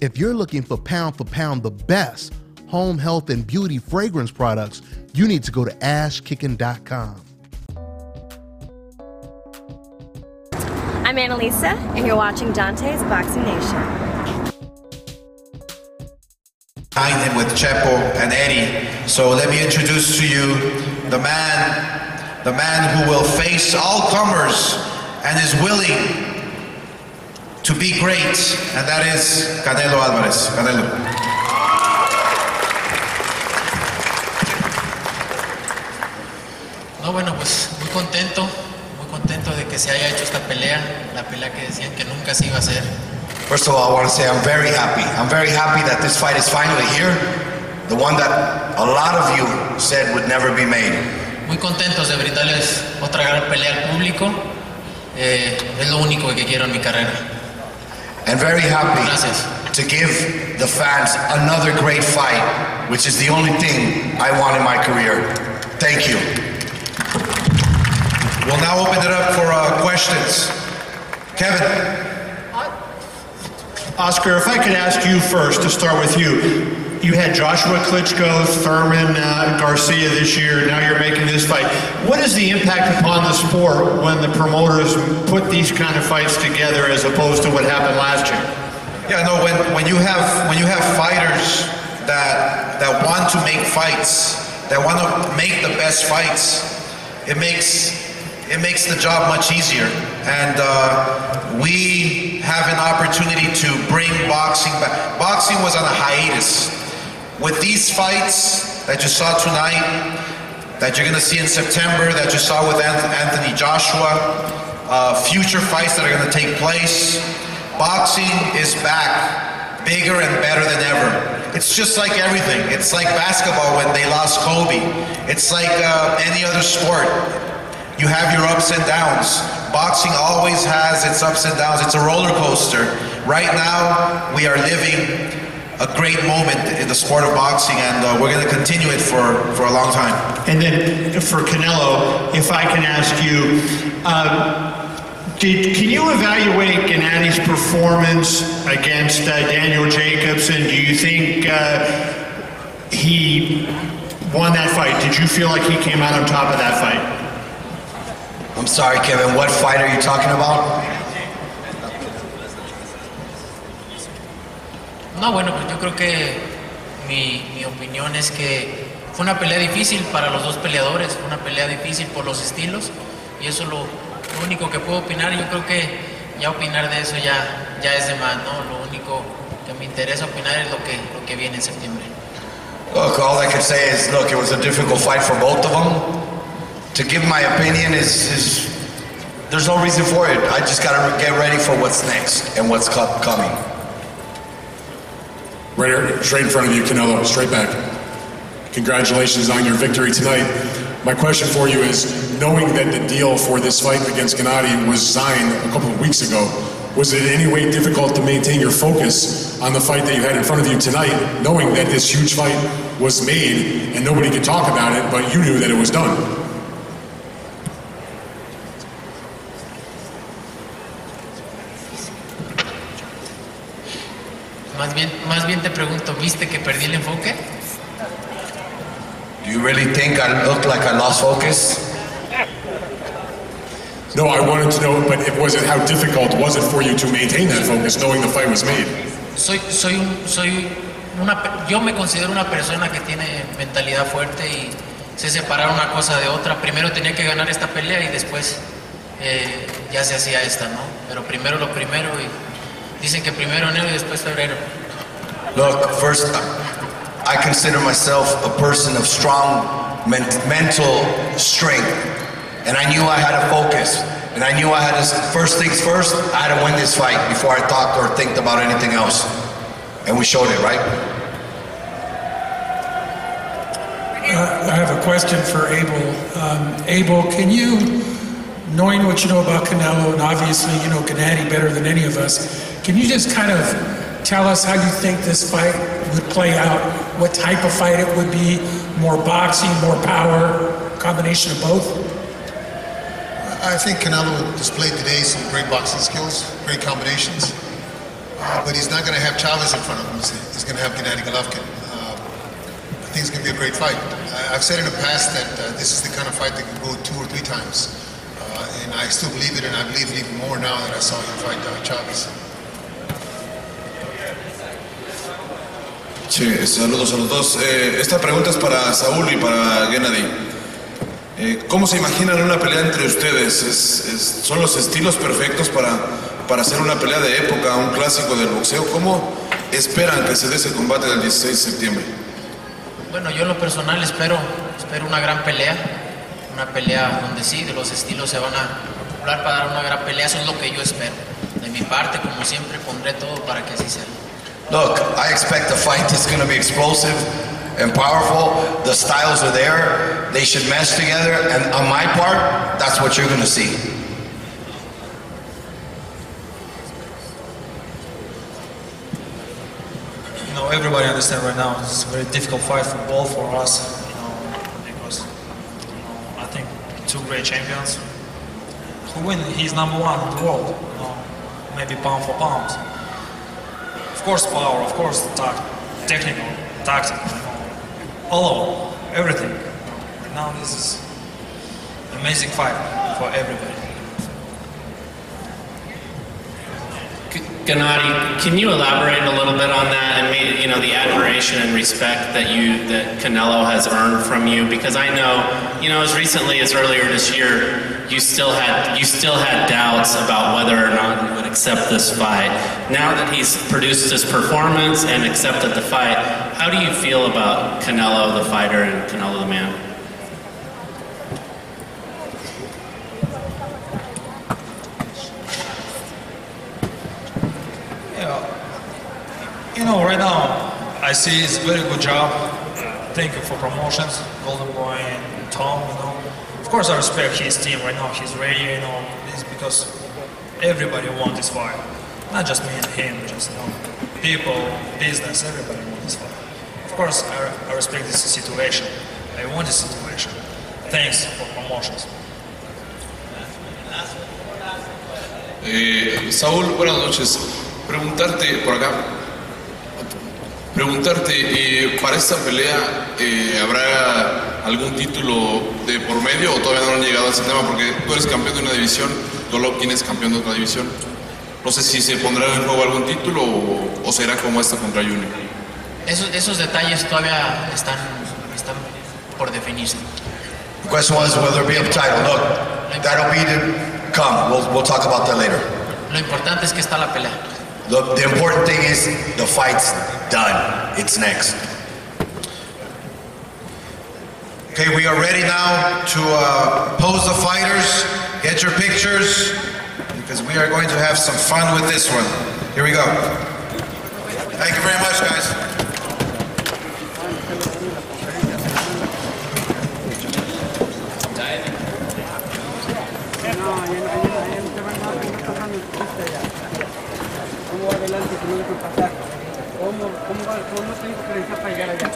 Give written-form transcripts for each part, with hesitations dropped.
If you're looking for pound the best home health and beauty fragrance products, you need to go to ashkickin.com. I'm Annalisa, and you're watching Dante's Boxing Nation. Behind him with Chepo and Eddie. So let me introduce to you the man who will face all comers and is willing to be great, and that is Canelo Alvarez. Canelo. No, bueno, pues muy contento de que se haya hecho esta pelea, la pelea que decían que nunca se iba a hacer. First of all, I want to say I'm very happy. I'm very happy that this fight is finally here. The one that a lot of you said would never be made. Muy contentos de brindarles otra gran pelea al público. Es lo único que quiero en mi carrera. And very happy Gracias. to give the fans another great fight, which is the only thing I want in my career. Thank you. We'll now open it up for questions. Kevin. Oscar, if I could ask you first, to start with you. You had Joshua Klitschko, Thurman, Garcia this year, now you're making this fight. What is the impact upon the sport when the promoters put these kind of fights together as opposed to what happened last year? Yeah, no, when you have fighters that want to make fights, that want to make the best fights, it makes the job much easier. And we have an opportunity to bring boxing back. Boxing was on a hiatus. With these fights that you saw tonight, that you're going to see in September, that you saw with Anthony Joshua, future fights that are going to take place, boxing is back, bigger and better than ever. It's just like everything. It's like basketball when they lost Kobe. It's like any other sport. You have your ups and downs. Boxing always has its ups and downs. It's a roller coaster. Right now, we are living a great moment in the sport of boxing, and we're going to continue it for a long time. And then for Canelo, if I can ask you, can you evaluate Gennady's performance against Daniel Jacobs, and do you think he won that fight? Did you feel like he came out on top of that fight? I'm sorry, Kevin, what fight are you talking about? No, bueno, pues yo creo que mi opinión es que fue una pelea difícil para los dos peleadores, fue una pelea difícil por los estilos, y eso es lo único que puedo opinar. Yo creo que ya opinar de eso ya es de más, ¿no? Lo único que me interesa opinar es lo que viene en septiembre. Look, all I can say is, look, it was a difficult fight for both of them. To give my opinion is there's no reason for it. I just got to get ready for what's next and what's coming. Right here, straight in front of you, Canelo, straight back. Congratulations on your victory tonight. My question for you is, knowing that the deal for this fight against Gennady was signed a couple of weeks ago, was it in any way difficult to maintain your focus on the fight that you had in front of you tonight, knowing that this huge fight was made and nobody could talk about it, but you knew that it was done? Más bien te pregunto, ¿viste que perdí el enfoque? Do you really think I look like I lost focus? No, I wanted to know, but how difficult was it for you to maintain that focus, knowing the fight was made? Yo me considero una persona que tiene mentalidad fuerte y sé separar una cosa de otra. Primero tenía que ganar esta pelea y después ya se hacía esta, ¿no? Pero primero lo primero, y dicen que primero enero y después febrero. Look, first, I consider myself a person of strong mental strength, and I knew I had to focus, and I knew I had to, first things first, I had to win this fight before I thought or think about anything else, and we showed it, right? I have a question for Abel. Abel, can you, knowing what you know about Canelo, and obviously you know Gennady better than any of us, can you just kind of tell us how you think this fight would play out? What type of fight it would be? More boxing, more power, combination of both? I think Canelo displayed today some great boxing skills, great combinations. but he's not going to have Chavez in front of him. He's going to have Gennady Golovkin. I think it's going to be a great fight. I've said in the past that this is the kind of fight that can go 2 or 3 times. And I still believe it, and I believe it even more now that I saw him fight Chavez. Sí, saludos a los dos. Esta pregunta es para Saúl y para Gennady. ¿Cómo se imaginan una pelea entre ustedes? ¿Son los estilos perfectos para hacer una pelea de época, un clásico del boxeo? ¿Cómo esperan que se dé ese combate del 16 de septiembre? Bueno, yo en lo personal espero una gran pelea. Una pelea donde sí, de los estilos se van a acoplar para dar una gran pelea. Eso es lo que yo espero. De mi parte, como siempre, pondré todo para que así sea. Look, I expect the fight is going to be explosive and powerful. The styles are there. They should mesh together. And on my part, that's what you're going to see. You know, everybody understands right now it's a very difficult fight for both for us. Because I think 2 great champions. Who win? He's #1 in the world. Maybe pound for pound. Of course, power. Of course, technical, tactical. All of everything. Right now, this is an amazing fight for everybody. Gennady, can you elaborate a little bit on that and maybe, the admiration and respect that Canelo has earned from you? Because I know, as recently as earlier this year, you still had doubts about whether or not he would accept this fight. Now that he's produced this performance and accepted the fight, how do you feel about Canelo the fighter and Canelo the man? Right now, I see it's a very good job. Thank you for promotions, Golden Boy and Tom, Of course, I respect his team right now. He's ready, It's because everybody wants this fight. Not just me and him, just, people, business, everybody wants this fight. Of course, I respect this situation. I want this situation. Thanks for promotions. Saúl, buenas noches. Preguntarte, para esta pelea, ¿habrá algún título de por medio o todavía no han llegado a ese tema? Porque tú eres campeón de una división, Golovkin es campeón de otra división. No sé si se pondrá en juego algún título o será como esta contra Junior. Esos detalles todavía están por definirse. The question was whether it be a title. Look, that'll be to come. We'll talk about that later. Lo importante es que está la pelea. The important thing is the fight's done. It's next. Okay, we are ready now to pose the fighters. Get your pictures, because we are going to have some fun with this one. Here we go. Thank you very much, guys. ¿Cómo tengo que realizar para llegar allá?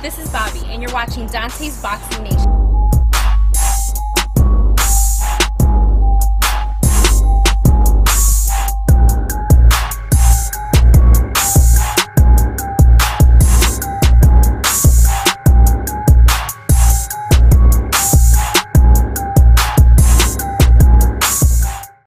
This is Bobby, and you're watching Dante's Boxing Nation.